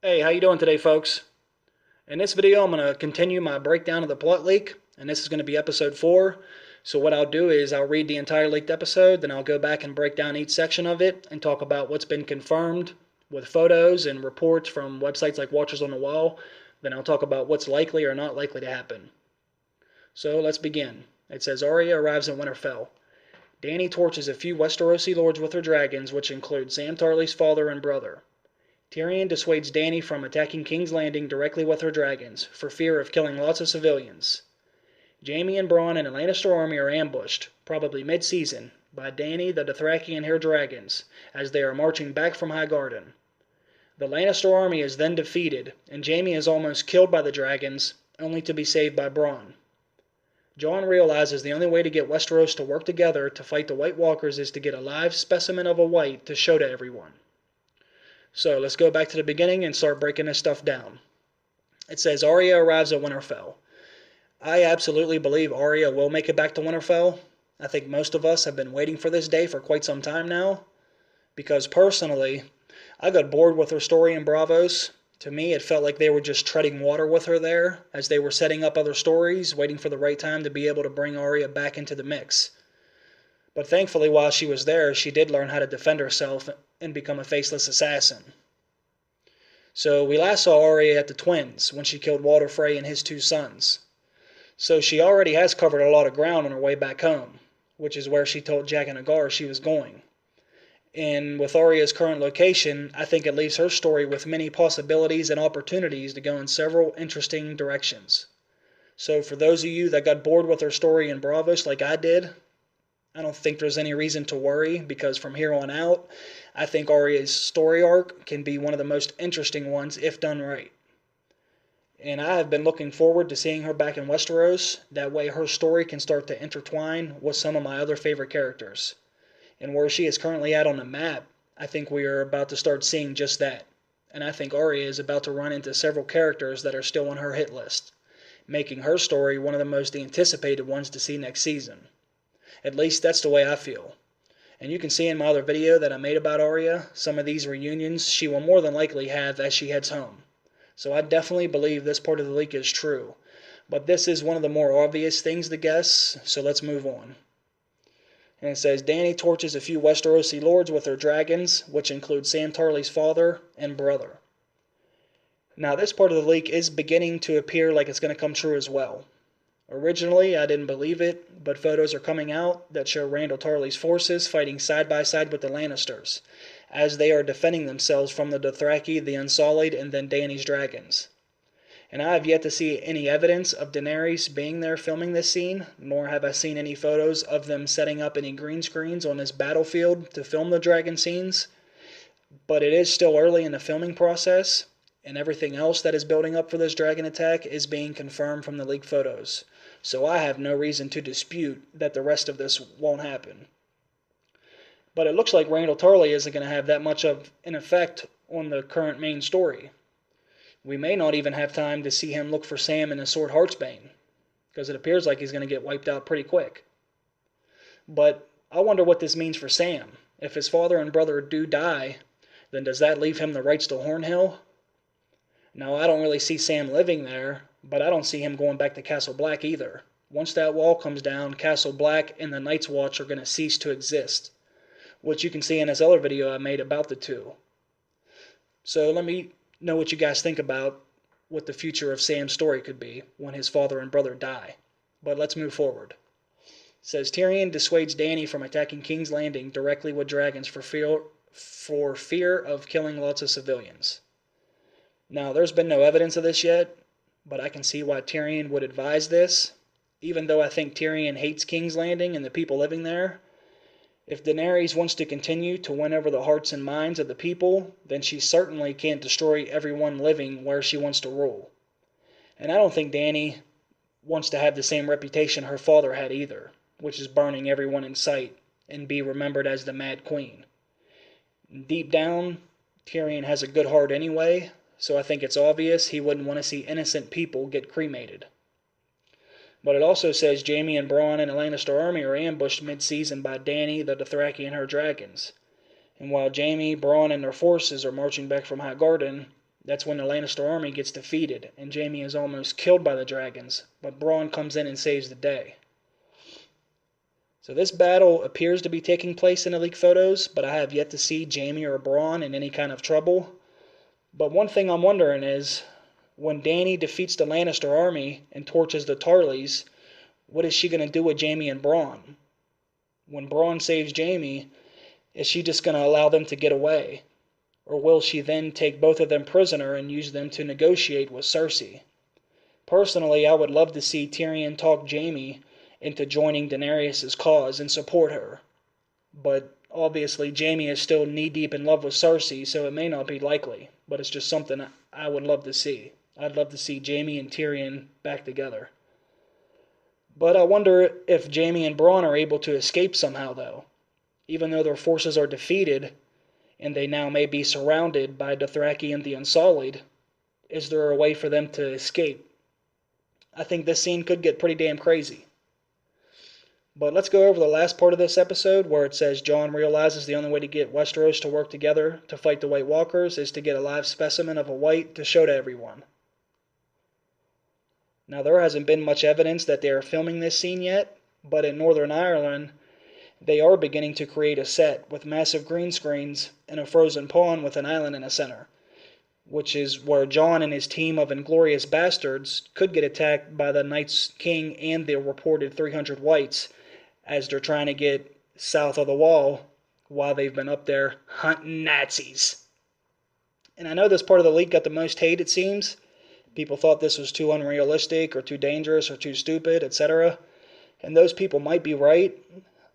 Hey, how you doing today, folks? In this video, I'm going to continue my breakdown of the plot leak, and this is going to be episode 4. So what I'll do is I'll read the entire leaked episode, then I'll go back and break down each section of it and talk about what's been confirmed with photos and reports from websites like Watchers on the Wall. Then I'll talk about what's likely or not likely to happen. So let's begin. It says Arya arrives in Winterfell. Dany torches a few Westerosi lords with her dragons, which include Sam Tarly's father and brother. Tyrion dissuades Dany from attacking King's Landing directly with her dragons, for fear of killing lots of civilians. Jaime and Bronn and a Lannister army are ambushed, probably mid-season, by Dany, the Dothraki, and her dragons, as they are marching back from Highgarden. The Lannister army is then defeated, and Jaime is almost killed by the dragons, only to be saved by Bronn. Jon realizes the only way to get Westeros to work together to fight the White Walkers is to get a live specimen of a White to show to everyone. So let's go back to the beginning and start breaking this stuff down. It says Arya arrives at Winterfell. I absolutely believe Arya will make it back to Winterfell. I think most of us have been waiting for this day for quite some time now. Because personally, I got bored with her story in Bravos. To me, it felt like they were just treading water with her there, as they were setting up other stories, waiting for the right time to be able to bring Arya back into the mix. But thankfully, while she was there, she did learn how to defend herself and become a faceless assassin. So we last saw Arya at the Twins when she killed Walder Frey and his two sons. So she already has covered a lot of ground on her way back home, which is where she told Jack and Agar she was going. And with Arya's current location, I think it leaves her story with many possibilities and opportunities to go in several interesting directions. So for those of you that got bored with her story in Bravos like I did, I don't think there's any reason to worry, because from here on out, I think Arya's story arc can be one of the most interesting ones if done right. And I have been looking forward to seeing her back in Westeros. That way her story can start to intertwine with some of my other favorite characters. And where she is currently at on the map, I think we are about to start seeing just that. And I think Arya is about to run into several characters that are still on her hit list, making her story one of the most anticipated ones to see next season. At least that's the way I feel. And you can see in my other video that I made about Arya, some of these reunions she will more than likely have as she heads home. So I definitely believe this part of the leak is true. But this is one of the more obvious things to guess, so let's move on. And it says, Dany torches a few Westerosi lords with her dragons, which include Sam Tarly's father and brother. Now this part of the leak is beginning to appear like it's going to come true as well. Originally, I didn't believe it, but photos are coming out that show Randyll Tarly's forces fighting side by side with the Lannisters, as they are defending themselves from the Dothraki, the Unsullied, and then Dany's dragons. And I have yet to see any evidence of Daenerys being there filming this scene, nor have I seen any photos of them setting up any green screens on this battlefield to film the dragon scenes. But it is still early in the filming process, and everything else that is building up for this dragon attack is being confirmed from the leaked photos. So I have no reason to dispute that the rest of this won't happen. But it looks like Randyll Tarly isn't going to have that much of an effect on the current main story. We may not even have time to see him look for Sam in a Sword Heartsbane, because it appears like he's going to get wiped out pretty quick. But I wonder what this means for Sam. If his father and brother do die, then does that leave him the rights to Hornhill? Now, I don't really see Sam living there, but I don't see him going back to Castle Black either. Once that wall comes down, Castle Black and the Night's Watch are going to cease to exist, which you can see in this other video I made about the two. So let me know what you guys think about what the future of Sam's story could be when his father and brother die. But let's move forward. It says Tyrion dissuades Dany from attacking King's Landing directly with dragons for fear of killing lots of civilians. Now, there's been no evidence of this yet, but I can see why Tyrion would advise this, even though I think Tyrion hates King's Landing and the people living there. If Daenerys wants to continue to win over the hearts and minds of the people, then she certainly can't destroy everyone living where she wants to rule. And I don't think Dany wants to have the same reputation her father had either, which is burning everyone in sight and be remembered as the Mad Queen. Deep down, Tyrion has a good heart anyway, so I think it's obvious he wouldn't want to see innocent people get cremated. But it also says Jaime and Bronn and the Lannister army are ambushed mid-season by Dany, the Dothraki, and her dragons. And while Jaime, Bronn, and their forces are marching back from Highgarden, That's when the Lannister army gets defeated and Jaime is almost killed by the dragons, but Bronn comes in and saves the day. So this battle appears to be taking place in the leaked photos, but I have yet to see Jaime or Bronn in any kind of trouble. But one thing I'm wondering is, when Dany defeats the Lannister army and torches the Tarleys, what is she going to do with Jaime and Bronn? When Bronn saves Jaime, is she just going to allow them to get away? Or will she then take both of them prisoner and use them to negotiate with Cersei? Personally, I would love to see Tyrion talk Jaime into joining Daenerys' cause and support her. But obviously, Jaime is still knee-deep in love with Cersei, so it may not be likely. But it's just something I would love to see. I'd love to see Jaime and Tyrion back together. But I wonder if Jaime and Bronn are able to escape somehow, though. Even though their forces are defeated, and they now may be surrounded by Dothraki and the Unsullied, is there a way for them to escape? I think this scene could get pretty damn crazy. But let's go over the last part of this episode where it says Jon realizes the only way to get Westeros to work together to fight the White Walkers is to get a live specimen of a white to show to everyone. Now, there hasn't been much evidence that they are filming this scene yet, but in Northern Ireland, they are beginning to create a set with massive green screens and a frozen pond with an island in the center, which is where Jon and his team of inglorious bastards could get attacked by the Night's King and the reported 300 whites as they're trying to get south of the wall while they've been up there hunting Nazis. And I know this part of the leak got the most hate, it seems. People thought this was too unrealistic or too dangerous or too stupid, etc. And those people might be right,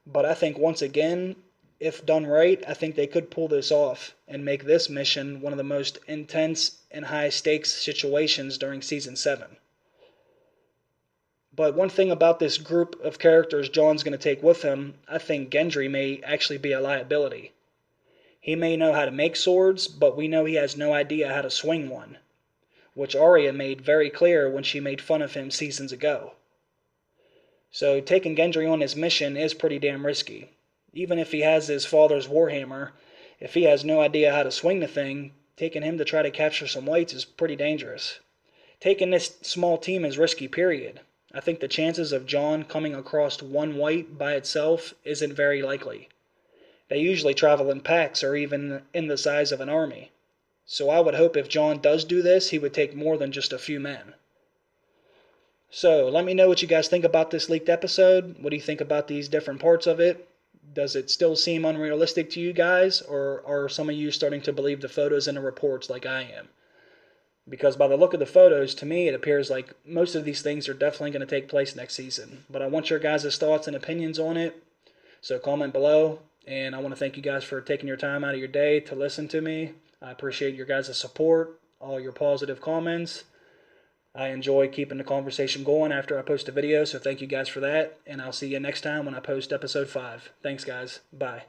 but I think once again, if done right, I think they could pull this off and make this mission one of the most intense and high-stakes situations during Season 7. But one thing about this group of characters Jon's going to take with him, I think Gendry may actually be a liability. He may know how to make swords, but we know he has no idea how to swing one, which Arya made very clear when she made fun of him seasons ago. So taking Gendry on his mission is pretty damn risky. Even if he has his father's warhammer, if he has no idea how to swing the thing, taking him to try to capture some whites is pretty dangerous. Taking this small team is risky, period. I think the chances of Jon coming across one white by itself isn't very likely. They usually travel in packs or even in the size of an army. So I would hope if Jon does do this, he would take more than just a few men. So let me know what you guys think about this leaked episode. What do you think about these different parts of it? Does it still seem unrealistic to you guys, or are some of you starting to believe the photos and the reports like I am? Because by the look of the photos, to me, it appears like most of these things are definitely going to take place next season. But I want your guys' thoughts and opinions on it, so comment below. And I want to thank you guys for taking your time out of your day to listen to me. I appreciate your guys' support, all your positive comments. I enjoy keeping the conversation going after I post a video, so thank you guys for that. And I'll see you next time when I post episode 5. Thanks, guys. Bye.